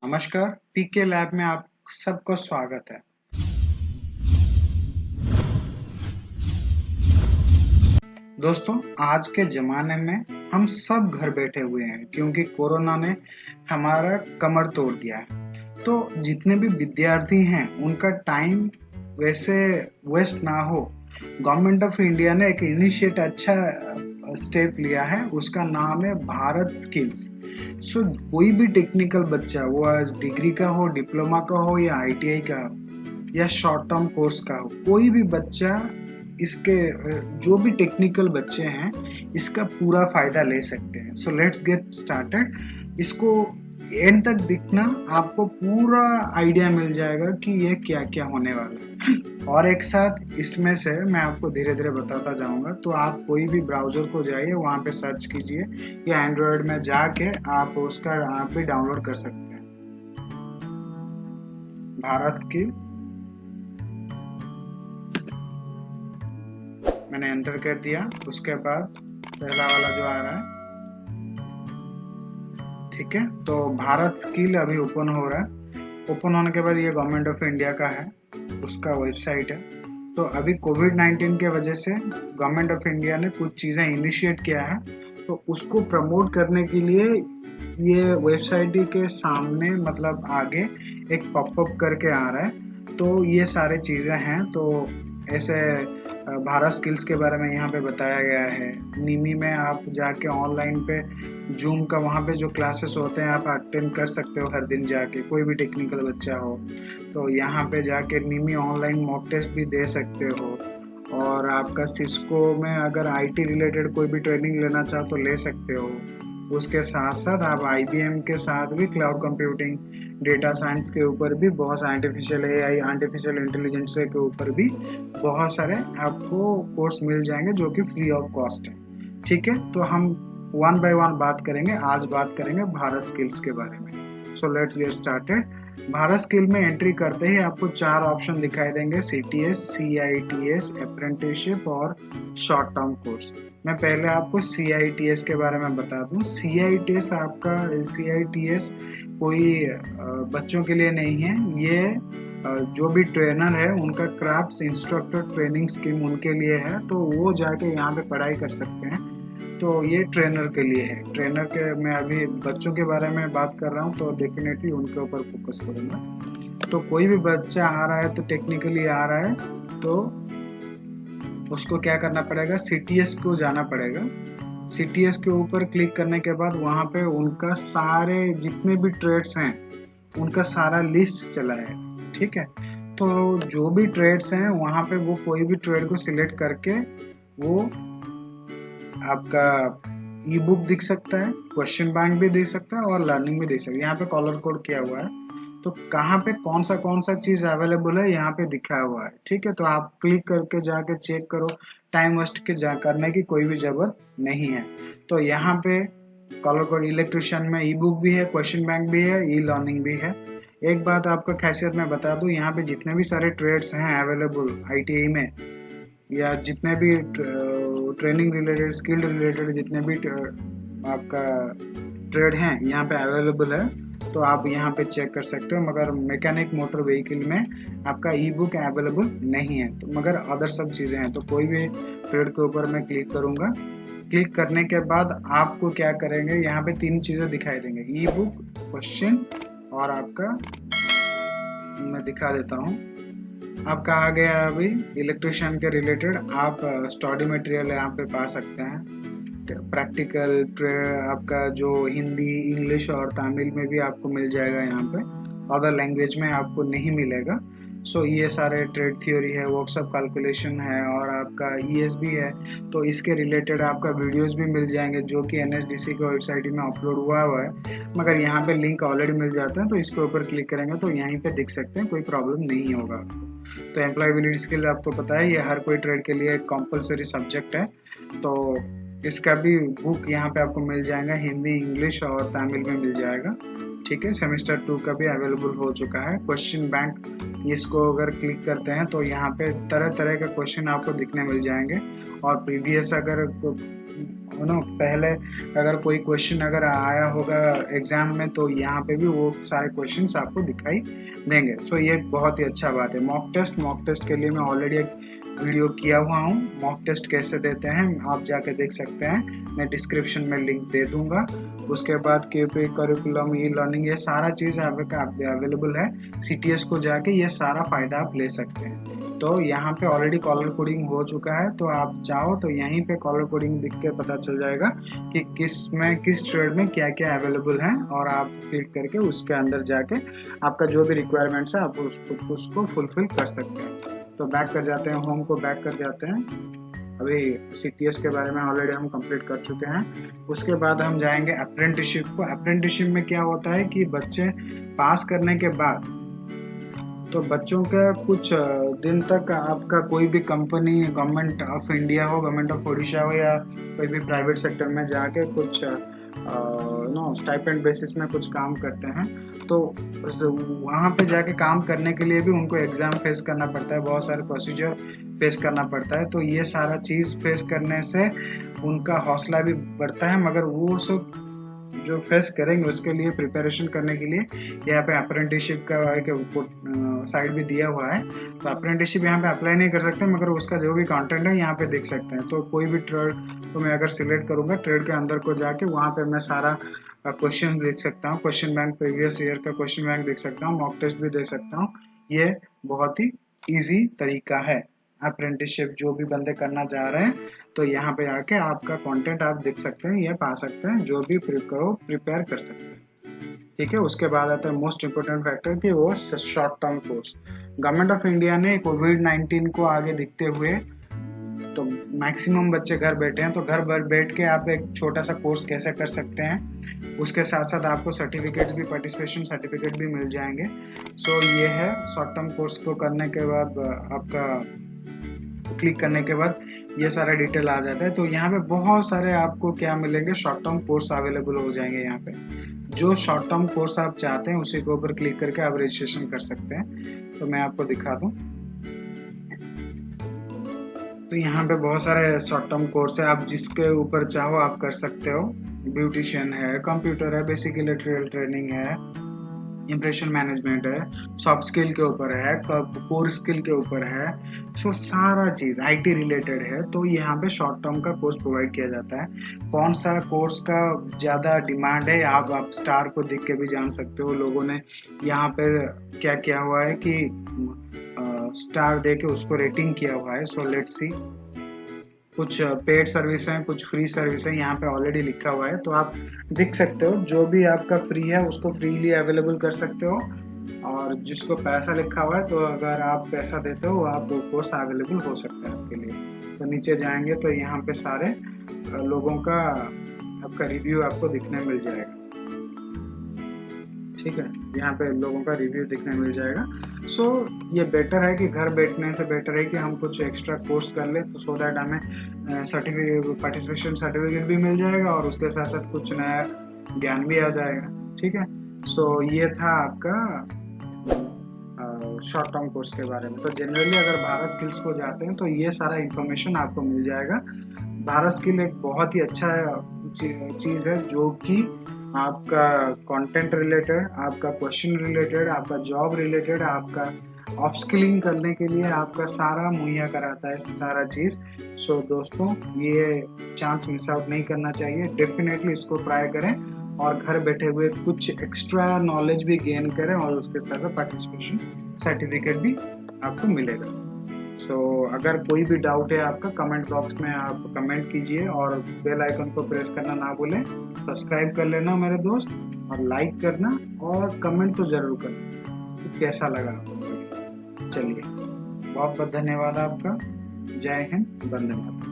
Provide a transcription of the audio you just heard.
नमस्कार, पीके लैब में आप सबको स्वागत है। दोस्तों, आज के ज़माने में हम सब घर बैठे हुए हैं क्योंकि कोरोना ने हमारा कमर तोड़ दिया है। तो जितने भी विद्यार्थी हैं, उनका टाइम वैसे वेस्ट ना हो, गवर्नमेंट ऑफ इंडिया ने एक इनिशिएट अच्छा स्टेप लिया है। उसका नाम है भारत स्किल्स। सो कोई भी टेक्निकल बच्चा, वो आज डिग्री का हो, डिप्लोमा का हो या आईटीआई का हो या शॉर्ट टर्म कोर्स का हो, कोई भी बच्चा इसके जो भी टेक्निकल बच्चे हैं, इसका पूरा फायदा ले सकते हैं। So let's get started. इसको एंड तक देखना, आपको पूरा आइडिया मिल जाएगा कि ये क्या क्या होने वाला है। और एक साथ इसमें से मैं आपको धीरे धीरे बताता जाऊंगा। तो आप कोई भी ब्राउजर को जाइए, वहां पे सर्च कीजिए या एंड्रॉयड में जाके आप उसका आप भी डाउनलोड कर सकते हैं। भारत की मैंने एंटर कर दिया। उसके बाद पहला वाला जो आ रहा है, ठीक है। तो भारत स्किल अभी ओपन हो रहा है। ओपन होने के बाद ये गवर्नमेंट ऑफ इंडिया का है, उसका वेबसाइट है। तो अभी कोविड-19 के वजह से गवर्नमेंट ऑफ इंडिया ने कुछ चीज़ें इनिशिएट किया है, तो उसको प्रमोट करने के लिए ये वेबसाइट के सामने मतलब आगे एक पॉपअप करके आ रहा है। तो ये सारे चीज़ें हैं। तो ऐसे भारत स्किल्स के बारे में यहाँ पे बताया गया है। निमी में आप जाके ऑनलाइन पे जूम का वहाँ पे जो क्लासेस होते हैं, आप अटेंड कर सकते हो हर दिन जाके। कोई भी टेक्निकल बच्चा हो तो यहाँ पे जाके निमी ऑनलाइन मॉक टेस्ट भी दे सकते हो। और आपका सिस्को में अगर आईटी रिलेटेड कोई भी ट्रेनिंग लेना चाहो तो ले सकते हो। उसके साथ साथ आप आईबीएम के साथ भी क्लाउड कंप्यूटिंग, डेटा साइंस के ऊपर भी बहुत आर्टिफिशियल एआई, आर्टिफिशियल इंटेलिजेंस के ऊपर भी बहुत सारे आपको कोर्स मिल जाएंगे जो कि फ्री ऑफ कॉस्ट है। ठीक है, तो हम वन बाय वन बात करेंगे। आज बात करेंगे भारत स्किल्स के बारे में। So let's get started. Bharat skill में एंट्री करते ही आपको 4 ऑप्शन दिखाई देंगे: सीटीएस, सीआईटीएस, अप्रेंटिसशिप और शॉर्ट टर्म कोर्स। मैं पहले आपको सीआईटीएस के बारे में बता दूं। सीआईटीएस कोई बच्चों के लिए नहीं है। ये जो भी ट्रेनर है, उनका क्राफ्ट्स इंस्ट्रक्टर ट्रेनिंग स्कीम उनके लिए है। तो वो जाके यहाँ पे पढ़ाई कर सकते हैं। तो ये ट्रेनर के लिए है। ट्रेनर के मैं अभी बच्चों के बारे में बात कर रहा हूँ, तो डेफिनेटली उनके ऊपर फोकस करूँगा। तो कोई भी बच्चा आ रहा है, तो टेक्निकली आ रहा है, तो उसको क्या करना पड़ेगा, सीटीएस को जाना पड़ेगा। सीटीएस के ऊपर क्लिक करने के बाद वहाँ पे उनका सारे जितने भी ट्रेड्स हैं, उनका सारा लिस्ट चला है। ठीक है, तो जो भी ट्रेड्स हैं वहाँ पे वो कोई भी ट्रेड को सिलेक्ट करके वो आपका ई बुक दिख सकता है, क्वेश्चन बैंक भी दिख सकता है और लर्निंग भी दिख सकता है। यहाँ पे कलर कोड किया हुआ है, तो कहाँ पे कौन सा चीज अवेलेबल है यहाँ पे दिखा हुआ है। ठीक है, तो आप क्लिक करके जाके चेक करो। टाइम वेस्ट करने की कोई भी जरूरत नहीं है। तो यहाँ पे कलर कोड, इलेक्ट्रिशियन में ई बुक भी है, क्वेश्चन बैंक भी है, ई लर्निंग भी है। एक बात आपको खासियत मैं बता दूं, यहाँ पे जितने भी सारे ट्रेड्स हैं अवेलेबल आईटीआई में, या जितने भी ट्रेनिंग रिलेटेड, स्किल रिलेटेड जितने भी आपका ट्रेड हैं यहाँ पे अवेलेबल है। तो आप यहाँ पे चेक कर सकते हो। मगर मैकेनिक मोटर व्हीकल में आपका ई बुक अवेलेबल नहीं है, तो मगर अदर सब चीज़ें हैं। तो कोई भी ट्रेड के ऊपर मैं क्लिक करूँगा। क्लिक करने के बाद आपको क्या करेंगे, यहाँ पे 3 चीज़ें दिखाई देंगे: ई बुक, क्वेश्चन और आपका, मैं दिखा देता हूँ आपका आ गया अभी इलेक्ट्रिशियन के रिलेटेड। आप स्टडी मटेरियल यहाँ पे पा सकते हैं। प्रैक्टिकल आपका जो हिंदी, इंग्लिश और तमिल में भी आपको मिल जाएगा। यहाँ पे अदर लैंग्वेज में आपको नहीं मिलेगा। सो ये सारे ट्रेड थ्योरी है, वर्कशॉप कैलकुलेशन है और आपका ईएस भी है। तो इसके रिलेटेड आपका वीडियोस भी मिल जाएंगे जो कि एनएसडीसी की वेबसाइट में अपलोड हुआ है। मगर यहाँ पे लिंक ऑलरेडी मिल जाता है, तो इसके ऊपर क्लिक करेंगे तो यहीं पे दिख सकते हैं, कोई प्रॉब्लम नहीं होगा आपको। तो एम्प्लॉयबिलिटी स्किल आपको पता है, ये हर कोई ट्रेड के लिए एक कंपलसरी सब्जेक्ट है। तो इसका भी बुक यहाँ पे आपको मिल जाएगा, हिंदी, इंग्लिश और तमिल में मिल जाएगा। ठीक है, सेमेस्टर 2 का भी अवेलेबल हो चुका है। क्वेश्चन बैंक इसको अगर क्लिक करते हैं तो यहाँ पे तरह तरह के क्वेश्चन आपको दिखने मिल जाएंगे। और प्रीवियस अगर पहले अगर कोई क्वेश्चन अगर आया होगा एग्जाम में तो यहाँ पे भी वो सारे क्वेश्चंस आपको दिखाई देंगे। सो ये बहुत ही अच्छा बात है। मॉक टेस्ट के लिए मैं ऑलरेडी एक वीडियो किया हुआ हूँ, मॉक टेस्ट कैसे देते हैं आप जाके देख सकते हैं, मैं डिस्क्रिप्शन में लिंक दे दूंगा। उसके बाद केपी करिकुलम, ई लर्निंग, ये सारा चीज़ अवेलेबल है। CTS को जाके ये सारा फायदा आप ले सकते हैं। तो यहाँ पे ऑलरेडी कॉलर कोडिंग हो चुका है, तो आप चाहो तो यहीं पे कॉलर कोडिंग दिख के पता चल जाएगा कि किस ट्रेड में क्या क्या अवेलेबल है, और आप क्लिक करके उसके अंदर जाके आपका जो भी रिक्वायरमेंट्स है आप उसको फुलफिल कर सकते हैं। तो बैक कर जाते हैं, होम को बैक कर जाते हैं। अभी CTS के बारे में ऑलरेडी हम कंप्लीट कर चुके हैं। उसके बाद हम जाएंगे अप्रेंटिसशिप को। अप्रेंटिसशिप में क्या होता है कि बच्चे पास करने के बाद तो बच्चों का कुछ दिन तक आपका कोई भी कंपनी, गवर्नमेंट ऑफ इंडिया हो, गवर्नमेंट ऑफ ओडिशा हो, या कोई भी प्राइवेट सेक्टर में जाके कुछ स्टाइपेंड बेसिस में कुछ काम करते हैं, तो वहाँ पे जाके काम करने के लिए भी उनको एग्जाम फेस करना पड़ता है, बहुत सारे प्रोसीजर फेस करना पड़ता है। तो ये सारा चीज़ फेस करने से उनका हौसला भी बढ़ता है, मगर वो सब जो फेस करेंगे उसके लिए प्रिपरेशन करने के लिए यहाँ पे अप्रेंटिसशिप का एक साइड भी दिया हुआ है। तो अप्रेंटिसशिप यहाँ पे अप्लाई नहीं कर सकते, मगर उसका जो भी कंटेंट है यहाँ पे देख सकते हैं। तो कोई भी ट्रेड तो मैं अगर सिलेक्ट करूँगा, ट्रेड के अंदर को जाके वहाँ पे मैं सारा क्वेश्चन देख सकता हूँ, क्वेश्चन बैंक, प्रीवियस ईयर का क्वेश्चन बैंक देख सकता हूँ, मॉक टेस्ट भी देख सकता हूँ। ये बहुत ही ईजी तरीका है अप्रेंटिसशिप जो भी बंदे करना चाह रहे हैं। तो यहाँ पे आके आपका कंटेंट आप देख सकते हैं, ये पा सकते हैं, जो भी प्रिपेयर कर सकते हैं। ठीक है, उसके बाद आता है मोस्ट इम्पोर्टेंट फैक्टर कि वो short term course. Government of India ने कोविड-19 को आगे दिखते हुए तो मैक्सिमम बच्चे घर बैठे हैं, तो घर बैठ के आप एक छोटा सा कोर्स कैसे कर सकते हैं, उसके साथ साथ आपको सर्टिफिकेट्स भी, पार्टिसिपेशन सर्टिफिकेट भी मिल जाएंगे। सो ये है शॉर्ट टर्म कोर्स को करने के बाद आपका क्लिक करने के बाद ये सारा डिटेल आ जाता है। तो यहाँ पे बहुत सारे आपको क्या मिलेंगे, शॉर्ट टर्म कोर्स अवेलेबल हो जाएंगे। यहाँ पे जो शॉर्ट टर्म कोर्स आप चाहते हैं उसी के ऊपर क्लिक करके आप रजिस्ट्रेशन कर सकते हैं। तो मैं आपको दिखा दूं, तो यहाँ पे बहुत सारे शॉर्ट टर्म कोर्स है, आप जिसके ऊपर चाहो आप कर सकते हो। ब्यूटिशियन है, कंप्यूटर है, बेसिक इलेक्ट्रिकल ट्रेनिंग है, इंप्रेशन मैनेजमेंट है, सॉफ्ट स्किल के ऊपर है, कोर स्किल के ऊपर है। सो सारा चीज IT रिलेटेड है। तो यहाँ पे शॉर्ट टर्म का कोर्स प्रोवाइड किया जाता है। कौन सा कोर्स का ज्यादा डिमांड है आप स्टार को देख के भी जान सकते हो। लोगों ने यहाँ पे क्या किया हुआ है कि स्टार दे के उसको रेटिंग किया हुआ है। सो लेट्स सी, कुछ पेड सर्विस है, कुछ फ्री सर्विस है, यहाँ पे ऑलरेडी लिखा हुआ है। तो आप देख सकते हो जो भी आपका फ्री है उसको फ्रीली अवेलेबल कर सकते हो, और जिसको पैसा लिखा हुआ है तो अगर आप पैसा देते हो आप वो कोर्स अवेलेबल हो सकता है आपके लिए। तो नीचे जाएंगे तो यहाँ पे सारे लोगों का आपका रिव्यू आपको दिखने मिल जाएगा। ठीक है, यहाँ पे लोगों का रिव्यू दिखने मिल जाएगा। सो ये बेटर है कि घर बैठने से बेटर है कि हम कुछ एक्स्ट्रा कोर्स कर ले, तो सो दैट हमें पार्टिसिपेशन सर्टिफिकेट भी मिल जाएगा और उसके साथ साथ कुछ नया ज्ञान भी आ जाएगा। ठीक है, सो ये था आपका शॉर्ट टर्म कोर्स के बारे में। तो जनरली अगर भारत स्किल्स को जाते हैं तो ये सारा इंफॉर्मेशन आपको मिल जाएगा। भारत स्किल एक बहुत ही अच्छा चीज है जो कि आपका कंटेंट रिलेटेड, आपका क्वेश्चन रिलेटेड, आपका जॉब रिलेटेड, आपका अपस्किलिंग करने के लिए आपका सारा मुहैया कराता है सारा चीज। सो दोस्तों, ये चांस मिस आउट नहीं करना चाहिए, डेफिनेटली इसको ट्राई करें और घर बैठे हुए कुछ एक्स्ट्रा नॉलेज भी गेन करें और उसके साथ पार्टिसिपेशन सर्टिफिकेट भी आपको मिलेगा। सो अगर कोई भी डाउट है आपका, कमेंट बॉक्स में आप कमेंट कीजिए और बेल आइकन को प्रेस करना ना भूलें। सब्सक्राइब कर लेना मेरे दोस्त, और लाइक करना और कमेंट तो जरूर करना कि कैसा लगा। चलिए, बहुत बहुत धन्यवाद आपका। जय हिंद, वंदे मातरम।